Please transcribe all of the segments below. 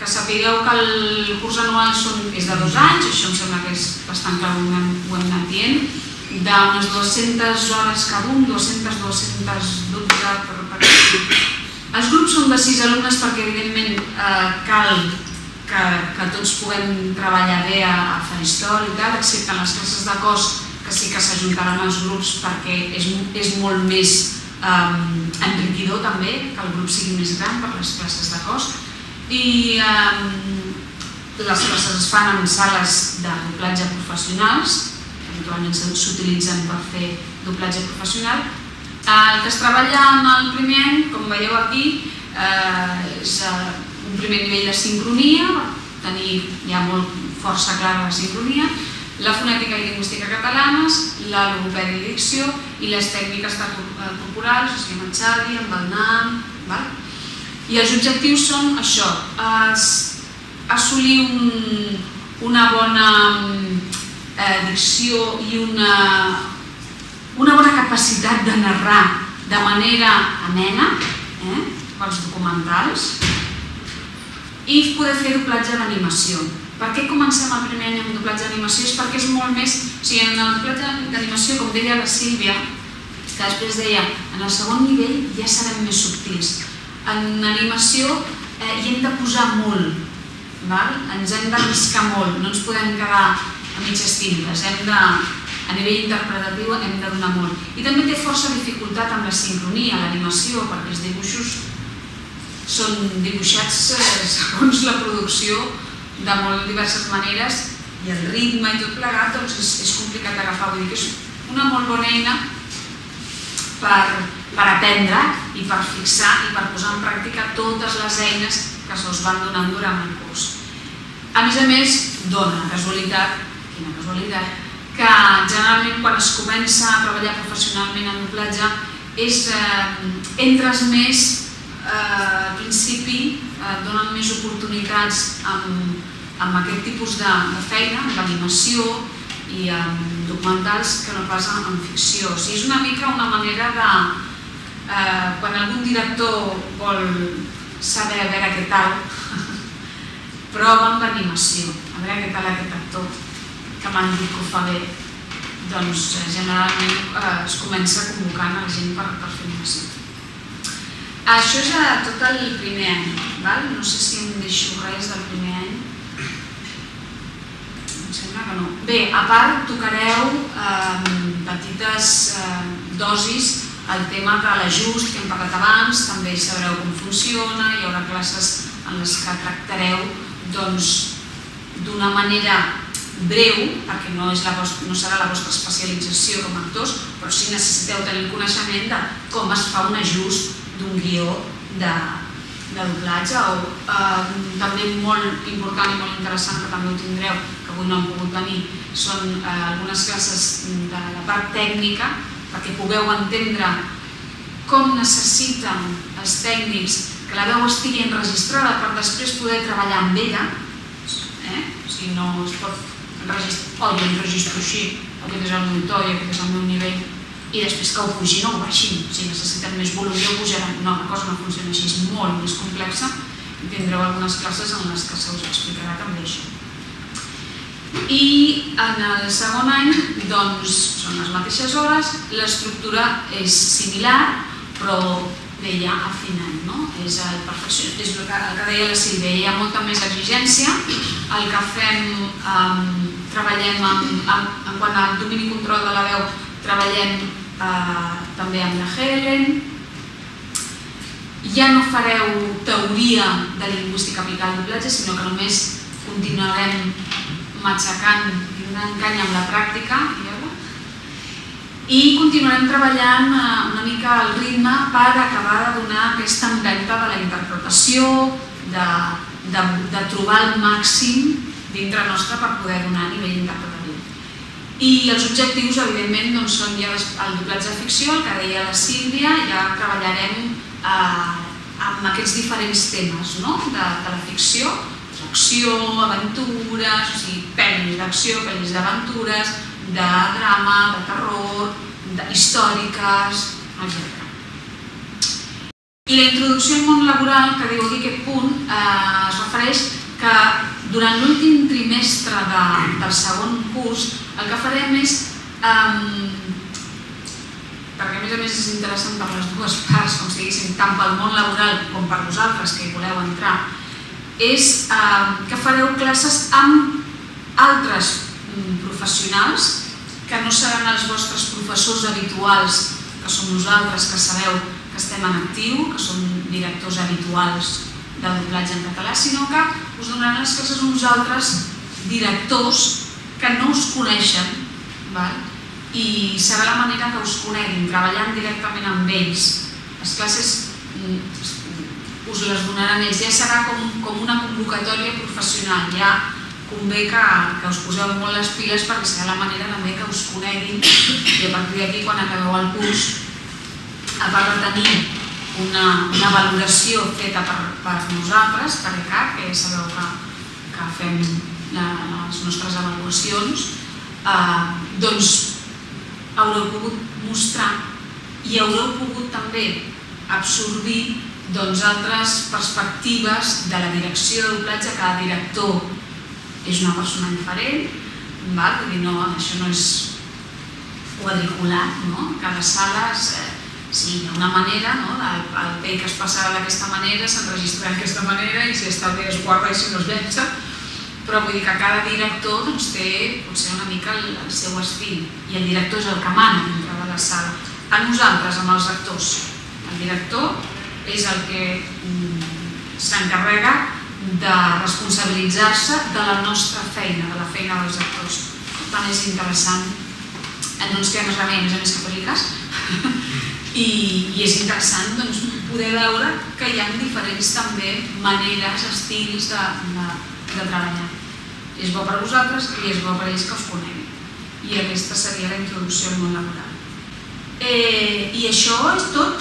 que sapigueu que el curs anual és de 2 anys, això em sembla que és bastant clar, ho hem anat dient, d'unes 200 hores cada un, 212 per participar. Els grups són de 6 alumnes perquè evidentment cal que tots puguem treballar bé a faristol i tal, excepte en les classes de cos, que sí que s'ajuntaran els grups perquè és molt més enriquidor també que el grup sigui més gran per les classes de cos. I les classes es fan en sales de doblatge professionals, que habitualment s'utilitzen per fer doblatge professional. El que es treballa en el primer any, com veieu aquí, és un primer nivell de sincronia, tenir ja molt força clara la sincronia, la fonètica i lingüística catalanes, la logopèdia i dicció i les tècniques corporals, o sigui, amb el Xavi, amb el Nam. I els objectius són això, assolir una bona dicció i una bona capacitat de narrar de manera amena pels documentals i poder fer doblatge d'animació. Per què comencem el primer any amb doblatge d'animació? És perquè és molt més... O sigui, en el doblatge d'animació, com deia la Sílvia, que després deia, en el segon nivell ja serem més subtils. En animació hi hem de posar molt, ens hem d'arriscar molt, no ens podem quedar a mitges tintes, a nivell interpretatiu hem de donar molt. I també té força dificultat amb la sincronia, l'animació, perquè els dibuixos són dibuixats segons la producció de molt diverses maneres i el ritme i tot plegat és complicat d'agafar. Vull dir que és una molt bona eina per aprendre i per fixar i per posar en pràctica totes les eines que se us van donant durant el curs. A més, dona casualitat, quina casualitat, que generalment quan es comença a treballar professionalment en doblatge entres més, al principi donen més oportunitats amb aquest tipus de feina, amb l'animació i amb documentals que no pas en ficció. O sigui, és una mica una manera de... Quan algun director vol saber a veure què tal, prova amb l'animació, a veure què tal aquest actor que m'han dit que ho fa bé, doncs generalment es comença convocant a la gent per fer animació. Això és tot el primer any, no sé si em deixo res del primer any. Em sembla que no. Bé, a part tocareu petites dosis el tema de l'ajust que hem parlat abans, també sabreu com funciona, hi haurà classes en les que tractareu d'una manera breu, perquè no serà la vostra especialització com a actors, però sí necessiteu tenir coneixement de com es fa un ajust d'un guió de doblatge. També molt important i molt interessant, que també ho tindreu, que avui no han pogut venir, són algunes classes de la part tècnica, perquè pugueu entendre com necessiten els tècnics que la veu estigui enregistrada per després poder treballar amb ella. O sigui, no es pot enregistrar, jo enregistro així, aquest és el meu to i aquest és el meu nivell, i després que ho pugin o ho baixin. Si necessiten més volum ja ho pujaran. No, la cosa no funciona així, és molt més complexa i tindreu algunes classes en les que se us explicarà també això. I en el segon any són les mateixes hores, l'estructura és similar, però bé, ja afinant, és el perfeccionament, és el que deia la Sílvia, hi ha molta més exigència. El que fem, treballem en quant al domini i control de la veu, treballem també amb la Helen. Ja no fareu teoria de lingüística aplicada al doblatge, sinó que només continuarem matxacant i donant canya amb la pràctica i continuarem treballant una mica al ritme per acabar de donar aquesta empenta de la interpretació, de trobar el màxim dintre nostre per poder donar a nivell interpretatiu. I els objectius, evidentment, són ja el doblatge de ficció, el que deia la Sílvia, ja treballarem amb aquests diferents temes de la ficció, acció, aventures, o sigui, pel·lis d'acció, pel·lis d'aventures, de drama, de terror, històriques, etc. I la introducció al món laboral, que diu aquí aquest punt, es refereix que durant l'últim trimestre del segon curs el que farem és, perquè a més és interessant per les dues parts, com si diguéssim, tant pel món laboral com per vosaltres que hi voleu entrar, és que fareu classes amb altres professionals que no seran els vostres professors habituals, que som nosaltres, que sabeu que estem en actiu, que som directors habituals de doblatge en català, sinó que us donaran les classes uns altres directors que no us coneixen, i serà la manera que us coneguin, treballant directament amb ells. Les classes us les donaran ells, ja serà com una convocatòria professional, ja convé que us poseu molt les piles perquè serà la manera també que us coneguin i a partir d'aquí, quan acabeu el curs, a part de tenir una valoració feta per nosaltres, per ECAC, que ja sabeu que fem les nostres avaluacions, doncs haureu pogut mostrar i haureu pogut també absorbir altres perspectives de la direcció de doblatge. Cada director és una persona diferent, vull dir, això no és quadriculat, cada sala sí, hi ha una manera, el take es passarà d'aquesta manera, s'enregistrarà d'aquesta manera i si està bé es guarda i si no es llença, però vull dir que cada director té potser una mica el seu estil i el director és el que mana dintre de la sala. A nosaltres, amb els actors, el director és el que s'encarrega de responsabilitzar-se de la nostra feina, de la feina dels actors. Per tant, és interessant, no ens queda més remei, a més que fer-li cas, i és interessant poder veure que hi ha diferents també maneres, estils de treballar. És bo per vosaltres i és bo per ells que us coneguin. I aquesta seria la introducció al món laboral. I això és tot.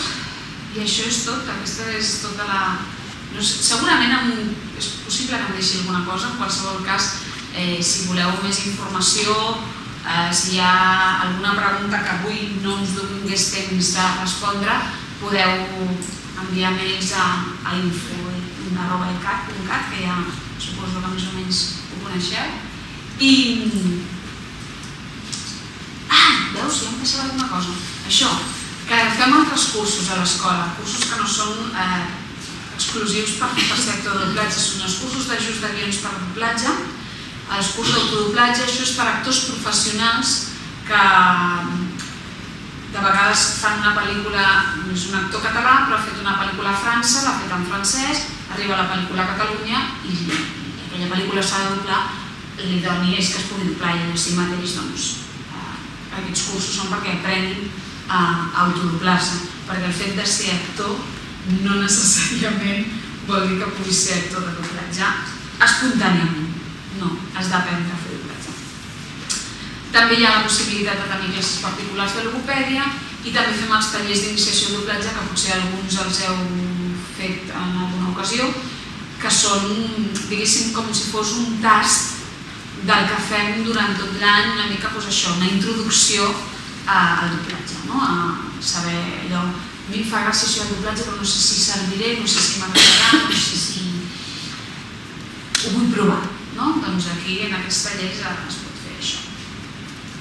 Aquesta és tota la... Segurament és possible que em deixi alguna cosa, en qualsevol cas, si voleu més informació, si hi ha alguna pregunta que avui no ens donés temps de respondre, podeu enviar mails a info@ecat.cat, que ja suposo que més o menys ho coneixeu. I... veus, ja em deixava alguna cosa. Això, que fem altres cursos a l'escola, cursos que no són exclusius per ser actor de doblatge, són els cursos d'ajust de guions per doblatge, els cursos d'autodoblatge. Això és per actors professionals que de vegades fan una pel·lícula, és un actor català però ha fet una pel·lícula a França, l'ha fet en francès, arriba la pel·lícula a Catalunya i aquella pel·lícula s'ha de doblar, l'idoni és que es pugui doblar ell en si mateix. Aquests cursos són perquè aprenguin a autodoblar-se, perquè el fet de ser actor no necessàriament vol dir que pugui ser actor de doblatge espontàniament. No, has d'aprendre a fer doblatge. També hi ha la possibilitat de tenir classes particulars de logopèdia i també fem els tallers d'iniciació de doblatge, que potser alguns els heu fet en alguna ocasió, que són, diguéssim, com si fos un tast del que fem durant tot l'any, una mica això, una introducció al doblatge, a saber allò. A mi em fa gràcia això del doblatge, però no sé si serviré, no sé si m'agradarà, no sé si ho vull provar. Doncs aquí en aquests tallers es pot